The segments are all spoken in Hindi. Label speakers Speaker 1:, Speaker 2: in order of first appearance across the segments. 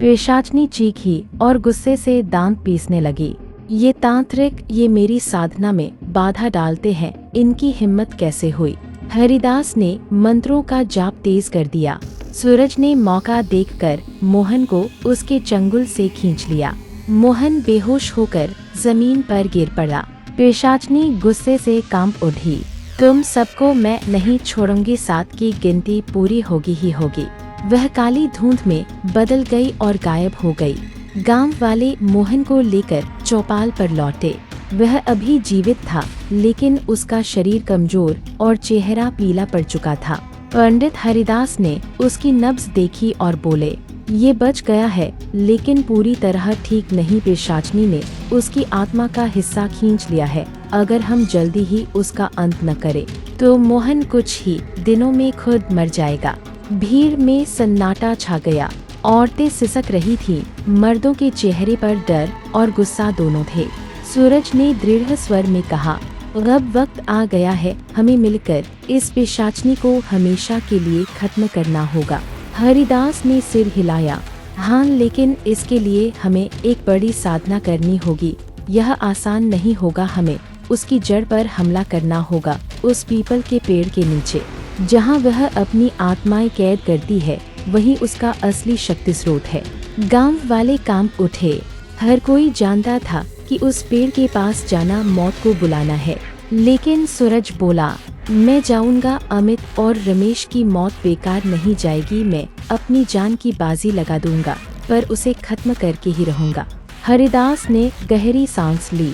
Speaker 1: पिशाचनी चीखी और गुस्से से दांत पीसने लगी। ये तांत्रिक ये मेरी साधना में बाधा डालते हैं, इनकी हिम्मत कैसे हुई। हरिदास ने मंत्रों का जाप तेज कर दिया। सूरज ने मौका देखकर मोहन को उसके चंगुल से खींच लिया। मोहन बेहोश होकर जमीन पर गिर पड़ा। पिशाचनी गुस्से से कांप उठी। तुम सबको मैं नहीं छोड़ूंगी, 7 की गिनती पूरी होगी ही होगी। वह काली धुंध में बदल गई और गायब हो गई। गांव वाले मोहन को लेकर चौपाल पर लौटे। वह अभी जीवित था, लेकिन उसका शरीर कमजोर और चेहरा पीला पड़ चुका था। पंडित हरिदास ने उसकी नब्ज देखी और बोले, ये बच गया है, लेकिन पूरी तरह ठीक नहीं। पिशाचनी ने उसकी आत्मा का हिस्सा खींच लिया है। अगर हम जल्दी ही उसका अंत न करें, तो मोहन कुछ ही दिनों में खुद मर जाएगा। भीड़ में सन्नाटा छा गया। औरतें सिसक रही थीं। मर्दों के चेहरे पर डर और गुस्सा दोनों थे। सूरज ने दृढ़ स्वर में कहा, अब वक्त आ गया है, हमें मिलकर इस पिशाचनी को हमेशा के लिए खत्म करना होगा। हरिदास ने सिर हिलाया। हाँ, लेकिन इसके लिए हमें एक बड़ी साधना करनी होगी। यह आसान नहीं होगा। हमें उसकी जड़ पर हमला करना होगा, उस पीपल के पेड़ के नीचे, जहाँ वह अपनी आत्माएं कैद करती है। वही उसका असली शक्ति स्रोत है। गांव वाले कांप उठे। हर कोई जानता था कि उस पेड़ के पास जाना मौत को बुलाना है, लेकिन सूरज बोला, मैं जाऊंगा। अमित और रमेश की मौत बेकार नहीं जाएगी। मैं अपनी जान की बाजी लगा दूंगा, पर उसे खत्म करके ही रहूंगा। हरिदास ने गहरी सांस ली।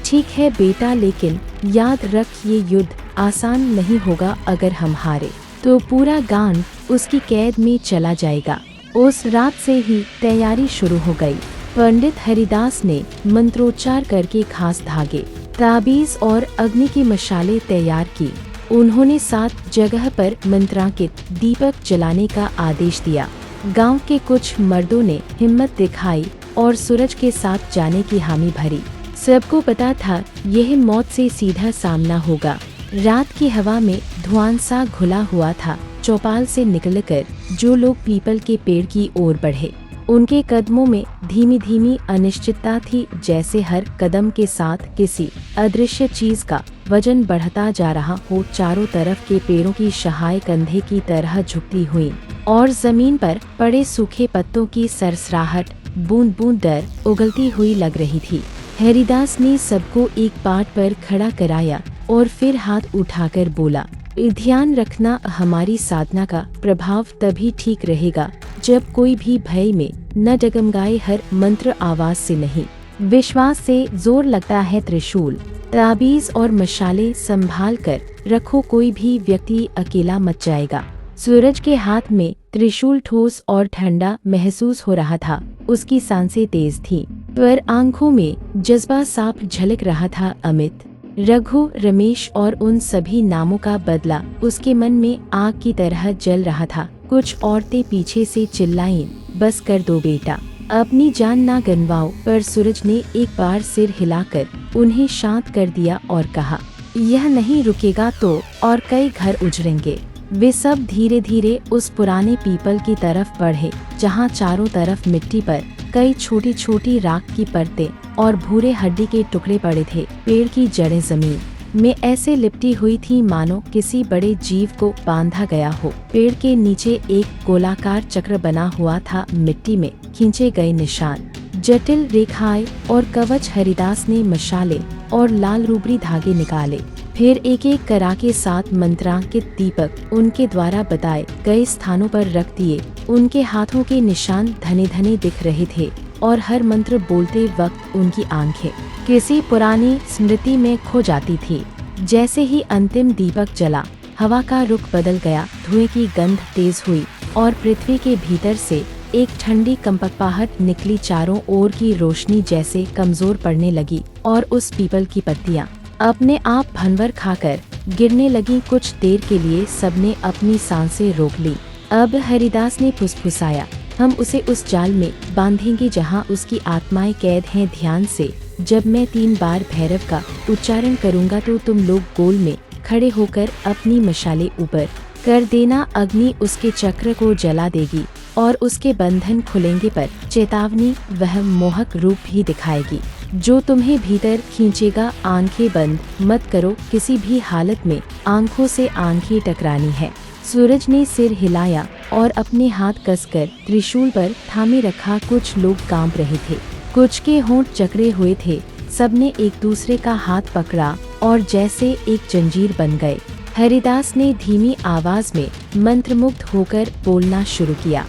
Speaker 1: ठीक है बेटा, लेकिन याद रख, ये युद्ध आसान नहीं होगा। अगर हम हारे तो पूरा गांव उसकी कैद में चला जाएगा। उस रात से ही तैयारी शुरू हो गई। पंडित हरिदास ने मंत्रोच्चार करके खास धागे, ताबीज और अग्नि की मशालें तैयार की। उन्होंने 7 जगह पर मंत्रांकित दीपक जलाने का आदेश दिया। गांव के कुछ मर्दों ने हिम्मत दिखाई और सूरज के साथ जाने की हामी भरी। सबको पता था यह मौत से सीधा सामना होगा। रात की हवा में धुआं सा घुला हुआ था। चौपाल से निकलकर जो लोग पीपल के पेड़ की ओर बढ़े, उनके कदमों में धीमी धीमी अनिश्चितता थी, जैसे हर कदम के साथ किसी अदृश्य चीज का वजन बढ़ता जा रहा हो। चारों तरफ के पेड़ों की शाखाएं कंधे की तरह झुकती हुई और जमीन पर पड़े सूखे पत्तों की सरसराहट बूंद बूंद डर उगलती हुई लग रही थी। हरिदास ने सबको एक पाट पर खड़ा कराया और फिर हाथ उठाकर बोला, ध्यान रखना, हमारी साधना का प्रभाव तभी ठीक रहेगा जब कोई भी भय में न डगमगाए। हर मंत्र आवाज से नहीं, विश्वास से जोर लगता है। त्रिशूल, ताबीज और मशाले संभाल कर रखो, कोई भी व्यक्ति अकेला मत जाएगा। सूरज के हाथ में त्रिशूल ठोस और ठंडा महसूस हो रहा था। उसकी सांसें तेज थीं, पर आंखों में जज्बा साफ झलक रहा था। अमित, रघु, रमेश और उन सभी नामों का बदला उसके मन में आग की तरह जल रहा था। कुछ औरतें पीछे से चिल्लाईं, बस कर दो बेटा, अपनी जान ना गंवाओ। पर सूरज ने एक बार सिर हिलाकर उन्हें शांत कर दिया और कहा, यह नहीं रुकेगा तो और कई घर उजड़ेंगे। वे सब धीरे धीरे उस पुराने पीपल की तरफ बढ़े, जहाँ चारों तरफ मिट्टी पर कई छोटी छोटी राख की परतें और भूरे हड्डी के टुकड़े पड़े थे। पेड़ की जड़ें जमीन में ऐसे लिपटी हुई थी मानो किसी बड़े जीव को बांधा गया हो। पेड़ के नीचे एक गोलाकार चक्र बना हुआ था, मिट्टी में खींचे गए निशान, जटिल रेखाएं और कवच। हरिदास ने मशाले और लाल रूबरी धागे निकाले, फिर एक एक करा के 7 मंत्रांकित दीपक उनके द्वारा बताए गए स्थानों पर रख दिए। उनके हाथों के निशान धने धने दिख रहे थे और हर मंत्र बोलते वक्त उनकी आंखें किसी पुरानी स्मृति में खो जाती थी। जैसे ही अंतिम दीपक जला, हवा का रुख बदल गया। धुएं की गंध तेज हुई और पृथ्वी के भीतर से एक ठंडी कंपकपाहट निकली। चारों ओर की रोशनी जैसे कमजोर पड़ने लगी और उस पीपल की पत्तियां अपने आप भंवर खाकर गिरने लगी। कुछ देर के लिए सबने अपनी सांसें रोक ली। अब हरिदास ने फुसफुसाया, हम उसे उस जाल में बांधेंगे जहाँ उसकी आत्माएं कैद हैं। ध्यान से, जब मैं 3 बार भैरव का उच्चारण करूँगा तो तुम लोग गोल में खड़े होकर अपनी मशाले ऊपर कर देना। अग्नि उसके चक्र को जला देगी और उसके बंधन खुलेंगे पर चेतावनी वह मोहक रूप भी दिखाएगी जो तुम्हें भीतर खींचेगा। आंखें बंद मत करो, किसी भी हालत में आंखों से आंखें टकरानी है। सूरज ने सिर हिलाया और अपने हाथ कसकर त्रिशूल पर थामे रखा। कुछ लोग कांप रहे थे, कुछ के होंठ जकड़े हुए थे। सबने एक दूसरे का हाथ पकड़ा और जैसे एक जंजीर बन गए। हरिदास ने धीमी आवाज में मंत्रमुग्ध होकर बोलना शुरू किया।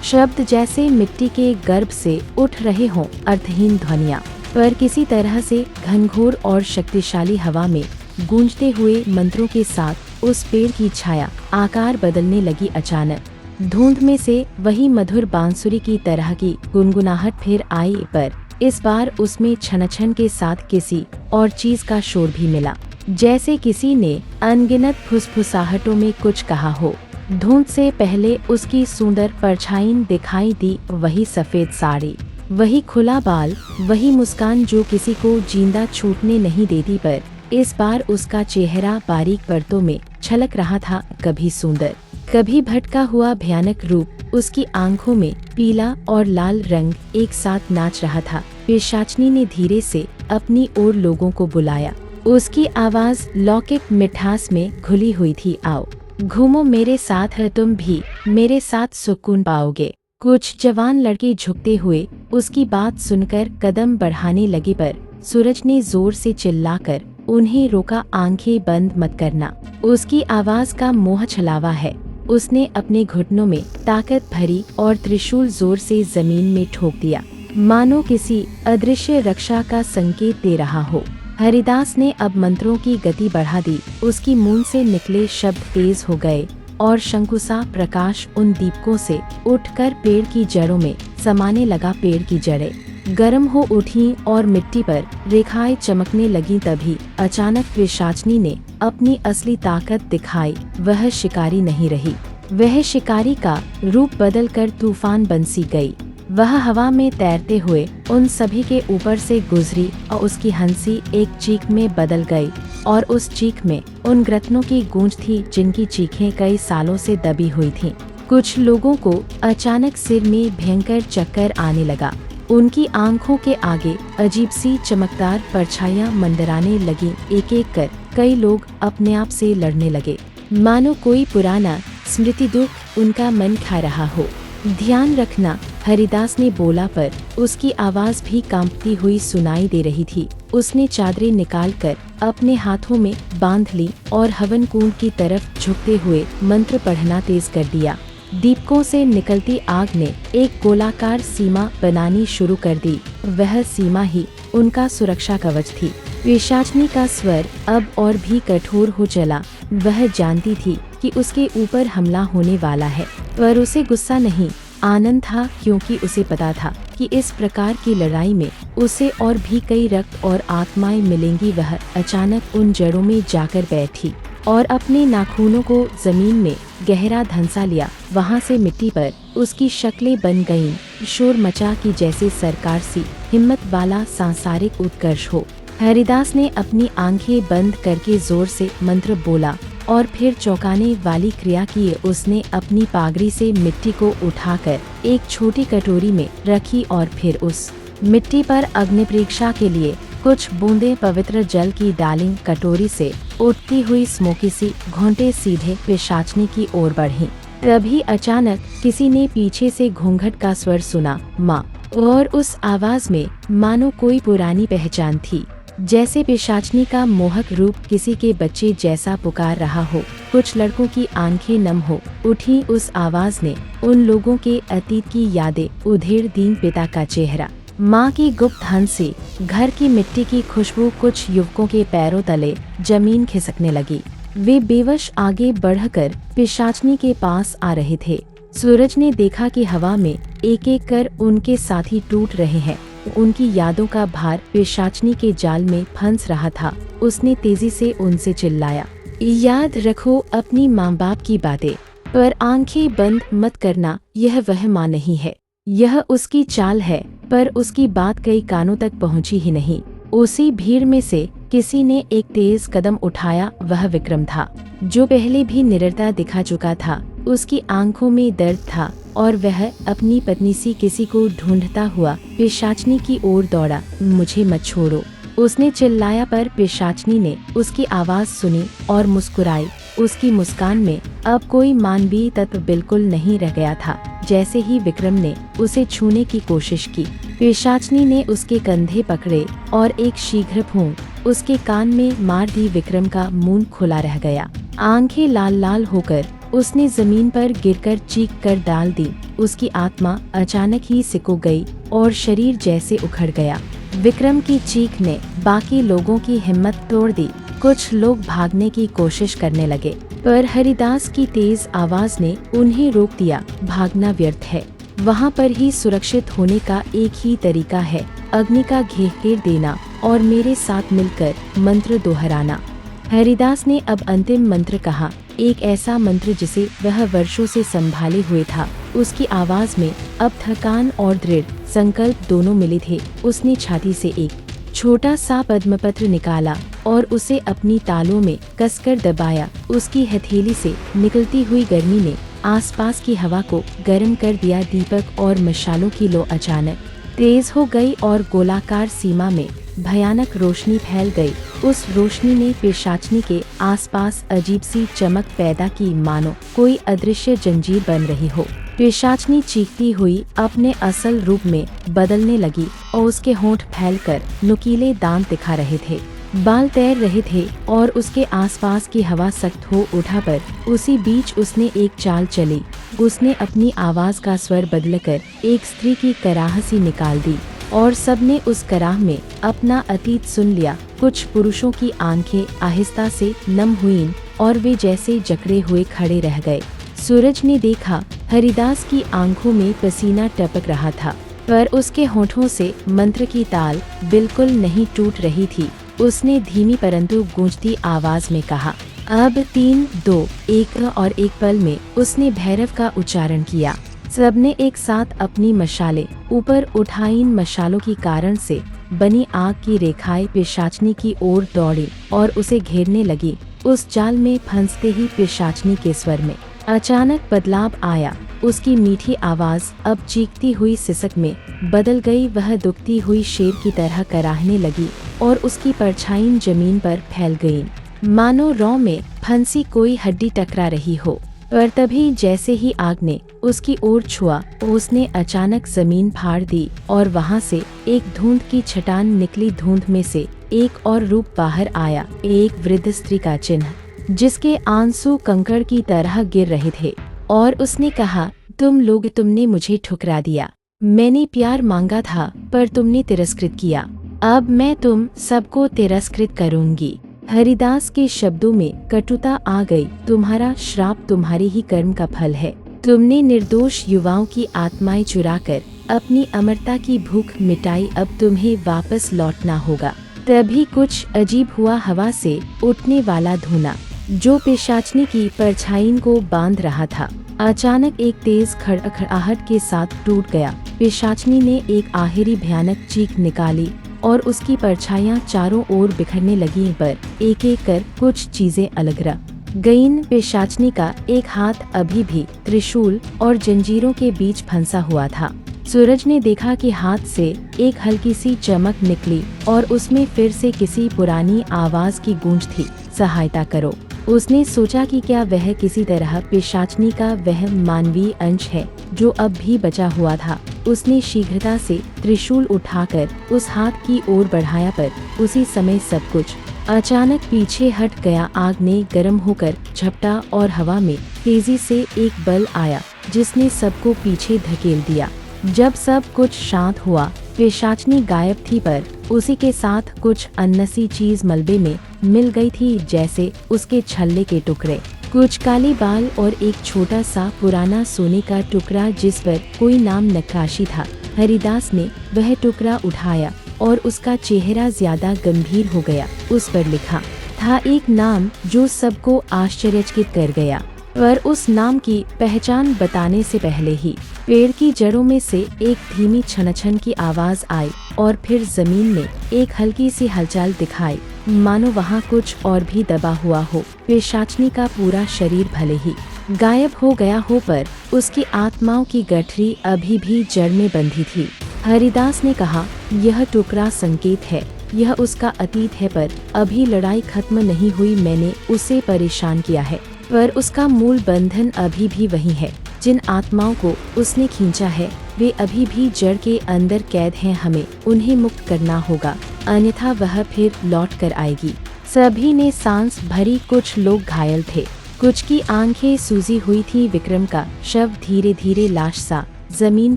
Speaker 1: शब्द जैसे मिट्टी के गर्भ से उठ रहे हों, अर्थहीन ध्वनियाँ, पर किसी तरह से घनघोर और शक्तिशाली हवा में गूंजते हुए मंत्रों के साथ उस पेड़ की छाया आकार बदलने लगी। अचानक धुंध में से वही मधुर बांसुरी की तरह की गुनगुनाहट फिर आई, पर इस बार उसमें छनछन के साथ किसी और चीज का शोर भी मिला, जैसे किसी ने अनगिनत फुसफुसाहटों में कुछ कहा हो। धुंध से पहले उसकी सुंदर परछाई दिखाई दी, वही सफेद साड़ी, वही खुला बाल, वही मुस्कान जो किसी को जिंदा छूटने नहीं देती, पर इस बार उसका चेहरा बारीक परतों में छलक रहा था। कभी सुंदर, कभी भटका हुआ भयानक रूप उसकी आंखों में पीला और लाल रंग एक साथ नाच रहा था। पिशाचनी ने धीरे से अपनी ओर लोगों को बुलाया। उसकी आवाज लौकिक मिठास में घुली हुई थी। आओ घूमो मेरे साथ, तुम भी मेरे साथ सुकून पाओगे। कुछ जवान लड़के झुकते हुए उसकी बात सुनकर कदम बढ़ाने लगे, पर सूरज ने जोर से चिल्लाकर उन्हें रोका। आंखें बंद मत करना, उसकी आवाज का मोह छलावा है। उसने अपने घुटनों में ताकत भरी और त्रिशूल जोर से जमीन में ठोक दिया, मानो किसी अदृश्य रक्षा का संकेत दे रहा हो। हरिदास ने अब मंत्रों की गति बढ़ा दी। उसकी मुंह से निकले शब्द तेज हो गए और शंकुसा प्रकाश उन दीपकों से उठकर पेड़ की जड़ों में समाने लगा। पेड़ की जड़ें गर्म हो उठी और मिट्टी पर रेखाएं चमकने लगी। तभी अचानक पिशाचनी ने अपनी असली ताकत दिखाई। वह शिकारी नहीं रही, वह शिकारी का रूप बदलकर तूफान बन सी गई। वह हवा में तैरते हुए उन सभी के ऊपर से गुजरी और उसकी हंसी एक चीख में बदल गई, और उस चीख में उन ग्रथनों की गूंज थी जिनकी चीखें कई सालों से दबी हुई थीं। कुछ लोगों को अचानक सिर में भयंकर चक्कर आने लगा। उनकी आंखों के आगे अजीब सी चमकदार परछाइयां मंडराने लगी। एक एक कर कई लोग अपने आप से लड़ने लगे, मानो कोई पुराना स्मृति दुख उनका मन खा रहा हो। ध्यान रखना, हरिदास ने बोला, पर उसकी आवाज भी कांपती हुई सुनाई दे रही थी। उसने चादरें निकालकर अपने हाथों में बांध ली और हवन कुंड की तरफ झुकते हुए मंत्र पढ़ना तेज कर दिया। दीपकों से निकलती आग ने एक गोलाकार सीमा बनानी शुरू कर दी। वह सीमा ही उनका सुरक्षा कवच थी। पिशाचनी का स्वर अब और भी कठोर हो चला। वह जानती थी कि उसके ऊपर हमला होने वाला है, पर उसे गुस्सा नहीं, आनंद था, क्योंकि उसे पता था कि इस प्रकार की लड़ाई में उसे और भी कई रक्त और आत्माएं मिलेंगी। वह अचानक उन जड़ों में जाकर बैठी और अपने नाखूनों को जमीन में गहरा धंसा लिया। वहां से मिट्टी पर उसकी शक्लें बन गईं, शोर मचा कि जैसे सरकार सी हिम्मत वाला सांसारिक उत्कर्ष हो। हरिदास ने अपनी आंखें बंद करके जोर से मंत्र बोला और फिर चौंकाने वाली क्रिया की। उसने अपनी पागड़ी से मिट्टी को उठाकर एक छोटी कटोरी में रखी और फिर उस मिट्टी पर अग्नि परीक्षा के लिए कुछ बूंदें पवित्र जल की डाली। कटोरी से उठती हुई स्मोकी सी घूंटे सीधे पिशाचनी की ओर बढ़ी। तभी अचानक किसी ने पीछे से घूंघट का स्वर सुना, माँ, और उस आवाज में मानो कोई पुरानी पहचान थी, जैसे पिशाचनी का मोहक रूप किसी के बच्चे जैसा पुकार रहा हो। कुछ लड़कों की आंखें नम हो उठी। उस आवाज ने उन लोगों के अतीत की यादें उधेड़ दी। पिता का चेहरा, माँ की गुप्त हंसी, घर की मिट्टी की खुशबू। कुछ युवकों के पैरों तले जमीन खिसकने लगी। वे बेवश आगे बढ़कर पिशाचनी के पास आ रहे थे। सूरज ने देखा कि हवा में एक एक कर उनके साथी टूट रहे हैं। उनकी यादों का भार पिशाचनी के जाल में फंस रहा था। उसने तेजी से उनसे चिल्लाया, याद रखो अपनी माँ बाप की बातें, पर आंखें बंद मत करना। यह वह माँ नहीं है, यह उसकी चाल है। पर उसकी बात कई कानों तक पहुंची ही नहीं। उसी भीड़ में से किसी ने एक तेज कदम उठाया। वह विक्रम था, जो पहले भी निडरता दिखा चुका था। उसकी आंखों में दर्द था, और वह अपनी पत्नी सी किसी को ढूंढता हुआ पिशाचनी की ओर दौड़ा। मुझे मत छोड़ो, उसने चिल्लाया, पर पिशाचनी ने उसकी आवाज सुनी और मुस्कुराई। उसकी मुस्कान में अब कोई मानवीय तत्व बिल्कुल नहीं रह गया था। जैसे ही विक्रम ने उसे छूने की कोशिश की, पिशाचनी ने उसके कंधे पकड़े और एक शीघ्र फूंक उसके कान में मार दी। विक्रम का मुंह खुला रह गया, आंखें लाल लाल होकर उसने जमीन पर गिरकर चीख कर डाल दी। उसकी आत्मा अचानक ही सिकुड़ गई और शरीर जैसे उखड़ गया। विक्रम की चीख ने बाकी लोगों की हिम्मत तोड़ दी। कुछ लोग भागने की कोशिश करने लगे, पर हरिदास की तेज आवाज ने उन्हें रोक दिया। भागना व्यर्थ है, वहाँ पर ही सुरक्षित होने का एक ही तरीका है, अग्नि का घेर देना और मेरे साथ मिलकर मंत्र दोहराना। हरिदास ने अब अंतिम मंत्र कहा, एक ऐसा मंत्र जिसे वह वर्षों से संभाले हुए था। उसकी आवाज में अब थकान और दृढ़ संकल्प दोनों मिले थे। उसने छाती से एक छोटा सा पद्मपत्र निकाला और उसे अपनी तालू में कसकर दबाया। उसकी हथेली से निकलती हुई गर्मी ने आसपास की हवा को गर्म कर दिया। दीपक और मशालों की लो अचानक तेज हो गई और गोलाकार सीमा में भयानक रोशनी फैल गई। उस रोशनी ने पिशाचनी के आसपास अजीब सी चमक पैदा की, मानो कोई अदृश्य जंजीर बन रही हो। पिशाचनी चीखती हुई अपने असल रूप में बदलने लगी और उसके होंठ फैलकर नुकीले दांत दिखा रहे थे, बाल तैर रहे थे और उसके आसपास की हवा सख्त हो उठा। पर उसी बीच उसने एक चाल चली। उसने अपनी आवाज का स्वर बदलकर एक स्त्री की कराह सी निकाल दी और सबने उस कराह में अपना अतीत सुन लिया। कुछ पुरुषों की आंखें आहिस्ता से नम हुईं और वे जैसे जकड़े हुए खड़े रह गए। सूरज ने देखा, हरिदास की आंखों में पसीना टपक रहा था, पर उसके होठों से मंत्र की ताल बिल्कुल नहीं टूट रही थी। उसने धीमी परंतु गूंजती आवाज में कहा, अब 3, 2, 1 और एक पल में उसने भैरव का उच्चारण किया। सबने एक साथ अपनी मशालें ऊपर उठाई। मशालों की कारण से बनी आग की रेखाएं पिशाचनी की ओर दौड़ी और उसे घेरने लगी। उस जाल में फंसते ही पिशाचनी के स्वर में अचानक बदलाव आया। उसकी मीठी आवाज अब चीखती हुई सिसक में बदल गई। वह दुखती हुई शेर की तरह कराहने लगी और उसकी परछाई जमीन पर फैल गईं, मानो रौ में फंसी कोई हड्डी टकरा रही हो। पर तभी जैसे ही आग ने उसकी ओर छुआ, उसने अचानक जमीन फाड़ दी और वहां से एक धुंध की छटान निकली। धुंध में से एक और रूप बाहर आया, एक वृद्ध स्त्री का चिन्ह, जिसके आंसू कंकड़ की तरह गिर रहे थे। और उसने कहा, तुमने मुझे ठुकरा दिया। मैंने प्यार मांगा था, पर तुमने तिरस्कृत किया। अब मैं तुम सबको तिरस्कृत करूंगी। हरिदास के शब्दों में कटुता आ गई। तुम्हारा श्राप तुम्हारे ही कर्म का फल है। तुमने निर्दोष युवाओं की आत्माएं चुराकर अपनी अमरता की भूख मिटाई। अब तुम्हें वापस लौटना होगा। तभी कुछ अजीब हुआ। हवा से उठने वाला धुआं जो पिशाचनी की परछाई को बांध रहा था, अचानक एक तेज खड़खड़ाहट के साथ टूट गया। पिशाचनी ने एक आखिरी भयानक चीख निकाली और उसकी परछाइयां चारों ओर बिखरने लगीं। पर एक एक कर कुछ चीजें अलग रह गईं। पिशाचनी का एक हाथ अभी भी त्रिशूल और जंजीरों के बीच फंसा हुआ था। सूरज ने देखा कि हाथ से एक हल्की सी चमक निकली और उसमें फिर से किसी पुरानी आवाज की गूंज थी, सहायता करो। उसने सोचा कि क्या वह किसी तरह पिशाचनी का वह मानवीय अंश है जो अब भी बचा हुआ था। उसने शीघ्रता से त्रिशूल उठाकर उस हाथ की ओर बढ़ाया, पर उसी समय सब कुछ अचानक पीछे हट गया। आग ने गर्म होकर झपटा और हवा में तेजी से एक बल आया जिसने सबको पीछे धकेल दिया। जब सब कुछ शांत हुआ, पिशाचनी गायब थी, पर उसी के साथ कुछ अननसी चीज मलबे में मिल गई थी, जैसे उसके छल्ले के टुकड़े, कुछ काले बाल और एक छोटा सा पुराना सोने का टुकड़ा जिस पर कोई नाम नक्काशी था। हरिदास ने वह टुकड़ा उठाया और उसका चेहरा ज्यादा गंभीर हो गया। उस पर लिखा था एक नाम जो सबको आश्चर्यचकित कर गया। पर उस नाम की पहचान बताने से पहले ही पेड़ की जड़ों में से एक धीमी छनछन की आवाज आई और फिर जमीन में एक हल्की सी हलचल दिखाई, मानो वहाँ कुछ और भी दबा हुआ हो। पिशाचनी का पूरा शरीर भले ही गायब हो गया हो, पर उसकी आत्माओं की गठरी अभी भी जड़ में बंधी थी। हरिदास ने कहा, यह टुकड़ा संकेत है, यह उसका अतीत है, पर अभी लड़ाई खत्म नहीं हुई। मैंने उसे परेशान किया है, पर उसका मूल बंधन अभी भी वही है। जिन आत्माओं को उसने खींचा है वे अभी भी जड़ के अंदर कैद हैं। हमें उन्हें मुक्त करना होगा, अन्यथा वह फिर लौट कर आएगी। सभी ने सांस भरी। कुछ लोग घायल थे, कुछ की आंखें सूजी हुई थी। विक्रम का शव धीरे धीरे लाश सा जमीन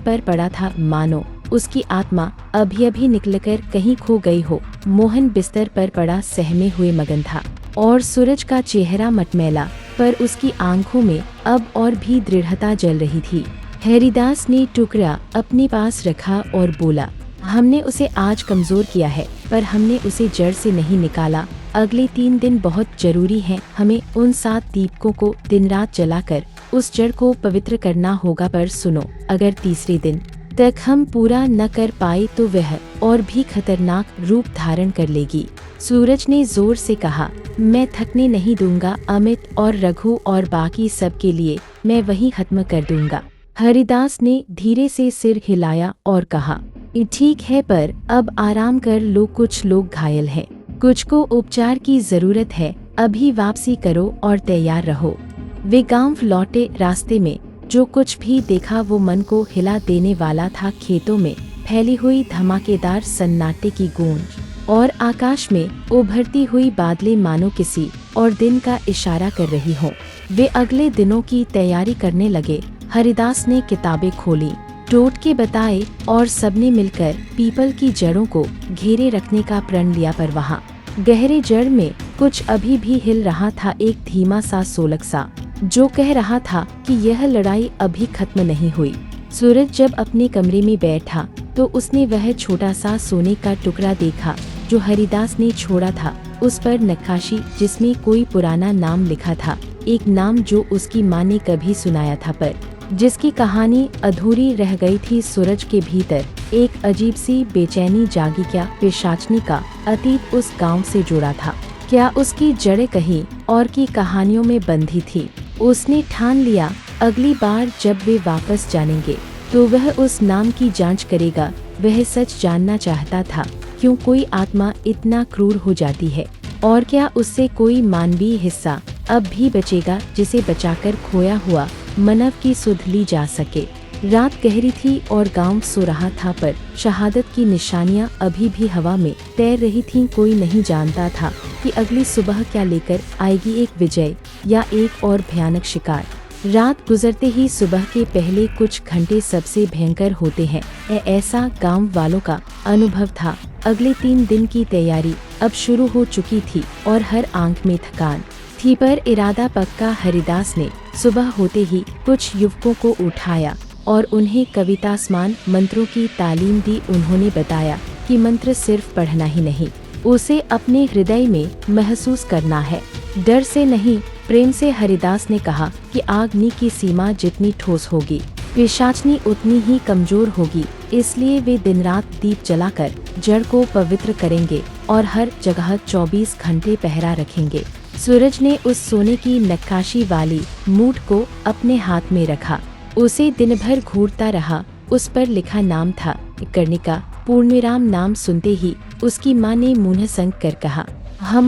Speaker 1: पर पड़ा था, मानो उसकी आत्मा अभी अभी निकलकर कहीं खो गई हो। मोहन बिस्तर पर पड़ा सहमे हुए मगन था और सूरज का चेहरा मटमैला, पर उसकी आंखों में अब और भी दृढ़ता जल रही थी। हरिदास ने टुकड़ा अपने पास रखा और बोला, हमने उसे आज कमजोर किया है, पर हमने उसे जड़ से नहीं निकाला। अगले 3 दिन बहुत जरूरी हैं। हमें उन 7 दीपकों को दिन रात जलाकर उस जड़ को पवित्र करना होगा। पर सुनो, अगर तीसरे दिन तक हम पूरा न कर पाए तो वह और भी खतरनाक रूप धारण कर लेगी। सूरज ने जोर से कहा, मैं थकने नहीं दूंगा। अमित और रघु और बाकी सब के लिए मैं वही खत्म कर दूंगा। हरिदास ने धीरे से सिर हिलाया और कहा, ठीक है, पर अब आराम कर लो। कुछ लोग घायल हैं, कुछ को उपचार की जरूरत है। अभी वापसी करो और तैयार रहो। वे गांव लौटे। रास्ते में जो कुछ भी देखा वो मन को हिला देने वाला था। खेतों में फैली हुई धमाकेदार सन्नाटे की गूंज और आकाश में उभरती हुई बादलें मानो किसी और दिन का इशारा कर रही हों। वे अगले दिनों की तैयारी करने लगे। हरिदास ने किताबें खोली, टोटके बताए और सबने मिलकर पीपल की जड़ों को घेरे रखने का प्रण लिया। पर वहाँ गहरे जड़ में कुछ अभी भी हिल रहा था, एक धीमा सा सोलक सा, जो कह रहा था कि यह लड़ाई अभी खत्म नहीं हुई। सूरज जब अपने कमरे में बैठा तो उसने वह छोटा सा सोने का टुकड़ा देखा जो हरिदास ने छोड़ा था। उस पर नक्काशी जिसमें कोई पुराना नाम लिखा था, एक नाम जो उसकी माँ ने कभी सुनाया था, पर जिसकी कहानी अधूरी रह गई थी। सूरज के भीतर एक अजीब सी बेचैनी जागी। क्या पिशाचनी का अतीत उस गांव से जुड़ा था? क्या उसकी जड़ें कहीं और की कहानियों में बंधी थी? उसने ठान लिया, अगली बार जब वे वापस जानेंगे तो वह उस नाम की जांच करेगा। वह सच जानना चाहता था, क्यों कोई आत्मा इतना क्रूर हो जाती है, और क्या उससे कोई मानवीय हिस्सा अब भी बचेगा जिसे बचाकर खोया हुआ मानव की सुध ली जा सके। रात गहरी थी और गांव सो रहा था, पर शहादत की निशानियां अभी भी हवा में तैर रही थीं। कोई नहीं जानता था कि अगली सुबह क्या लेकर आएगी, एक विजय या एक और भयानक शिकार। रात गुजरते ही सुबह के पहले कुछ घंटे सबसे भयंकर होते हैं, ऐसा गांव वालों का अनुभव था। अगले 3 दिन की तैयारी अब शुरू हो चुकी थी और हर आंख में थकान थी, पर इरादा पक्का। हरिदास ने सुबह होते ही कुछ युवकों को उठाया और उन्हें कविता समान मंत्रों की तालीम दी। उन्होंने बताया कि मंत्र सिर्फ पढ़ना ही नहीं, उसे अपने हृदय में महसूस करना है, डर से नहीं, प्रेम से। हरिदास ने कहा कि अग्नि की सीमा जितनी ठोस होगी, पिशाचनी उतनी ही कमजोर होगी। इसलिए वे दिन रात दीप जलाकर जड़ को पवित्र करेंगे और हर जगह 24 घंटे पहरा रखेंगे। सूरज ने उस सोने की नक्काशी वाली मूठ को अपने हाथ में रखा, उसे दिन भर घूरता रहा। उस पर लिखा नाम था कर्णिका। पूर्णविराम नाम सुनते ही उसकी माँ ने मुंह संक कर कहा,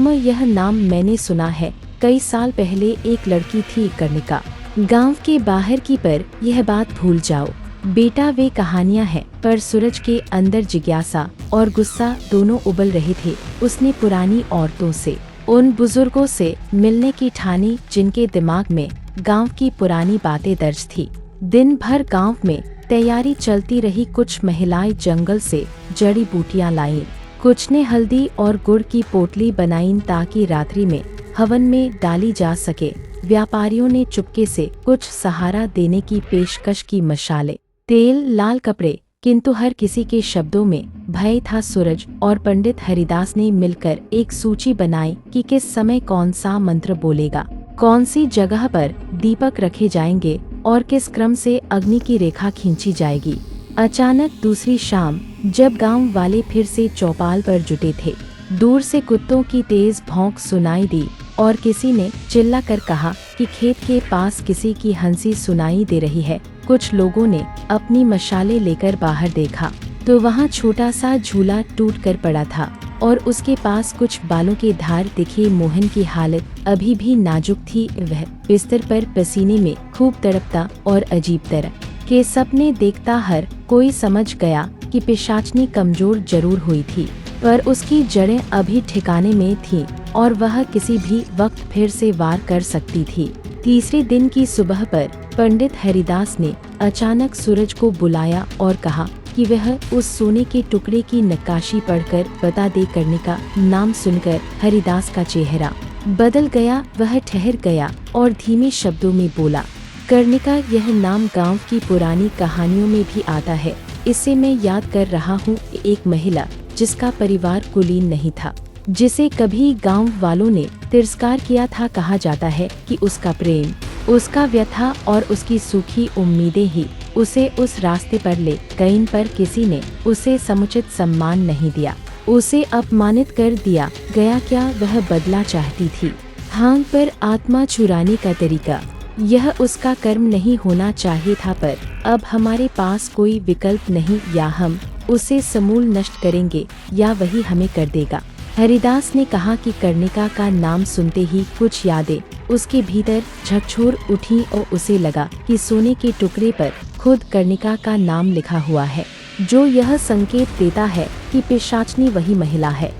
Speaker 1: यह नाम मैंने सुना है, कई साल पहले एक लड़की थी कर्णिका, गांव के बाहर की, पर यह बात भूल जाओ बेटा, वे कहानियां हैं। पर सूरज के अंदर जिज्ञासा और गुस्सा दोनों उबल रहे थे। उसने पुरानी औरतों से, उन बुजुर्गों से मिलने की ठानी जिनके दिमाग में गांव की पुरानी बातें दर्ज थी। दिन भर गांव में तैयारी चलती रही। कुछ महिलाएं जंगल से जड़ी बूटियां लाईं, कुछ ने हल्दी और गुड़ की पोटली बनाईं ताकि रात्रि में हवन में डाली जा सके। व्यापारियों ने चुपके से कुछ सहारा देने की पेशकश की, मशाले, तेल, लाल कपड़े, किंतु हर किसी के शब्दों में भय था। सूरज और पंडित हरिदास ने मिलकर एक सूची बनाई कि किस समय कौन सा मंत्र बोलेगा, कौन सी जगह पर दीपक रखे जाएंगे और किस क्रम से अग्नि की रेखा खींची जाएगी। अचानक दूसरी शाम जब गांव वाले फिर से चौपाल पर जुटे थे, दूर से कुत्तों की तेज भौंक सुनाई दी और किसी ने चिल्ला कर कहा कि खेत के पास किसी की हंसी सुनाई दे रही है। कुछ लोगों ने अपनी मशाले लेकर बाहर देखा तो वहाँ छोटा सा झूला टूट कर पड़ा था और उसके पास कुछ बालों के धार दिखे। मोहन की हालत अभी भी नाजुक थी। वह बिस्तर पर पसीने में खूब तड़पता और अजीब तरह के सपने देखता। हर कोई समझ गया कि पिशाचनी कमजोर जरूर हुई थी, पर उसकी जड़ें अभी ठिकाने में थीं और वह किसी भी वक्त फिर से वार कर सकती थी। तीसरे दिन की सुबह पर पंडित हरिदास ने अचानक सूरज को बुलाया और कहा कि वह उस सोने के टुकड़े की नक्काशी पढ़कर बता दे। कर्णिका नाम सुनकर हरिदास का चेहरा बदल गया। वह ठहर गया और धीमे शब्दों में बोला, कर्णिका यह नाम गांव की पुरानी कहानियों में भी आता है। इससे मैं याद कर रहा हूँ एक महिला जिसका परिवार कुलीन नहीं था, जिसे कभी गांव वालों ने तिरस्कार किया था। कहा जाता है कि उसका प्रेम, उसका व्यथा और उसकी सूखी उम्मीदें ही उसे उस रास्ते पर ले गईं, पर किसी ने उसे समुचित सम्मान नहीं दिया। उसे अपमानित कर दिया गया। क्या वह बदला चाहती थी? हाँ, पर आत्मा चुराने का तरीका यह उसका कर्म नहीं होना चाहिए था। पर अब हमारे पास कोई विकल्प नहीं, या हम उसे समूल नष्ट करेंगे या वही हमें कर देगा। हरिदास ने कहा कि कर्णिका का नाम सुनते ही कुछ यादें उसके भीतर झकझोर उठी और उसे लगा कि सोने के टुकड़े पर खुद कर्णिका का नाम लिखा हुआ है, जो यह संकेत देता है कि पिशाचनी वही महिला है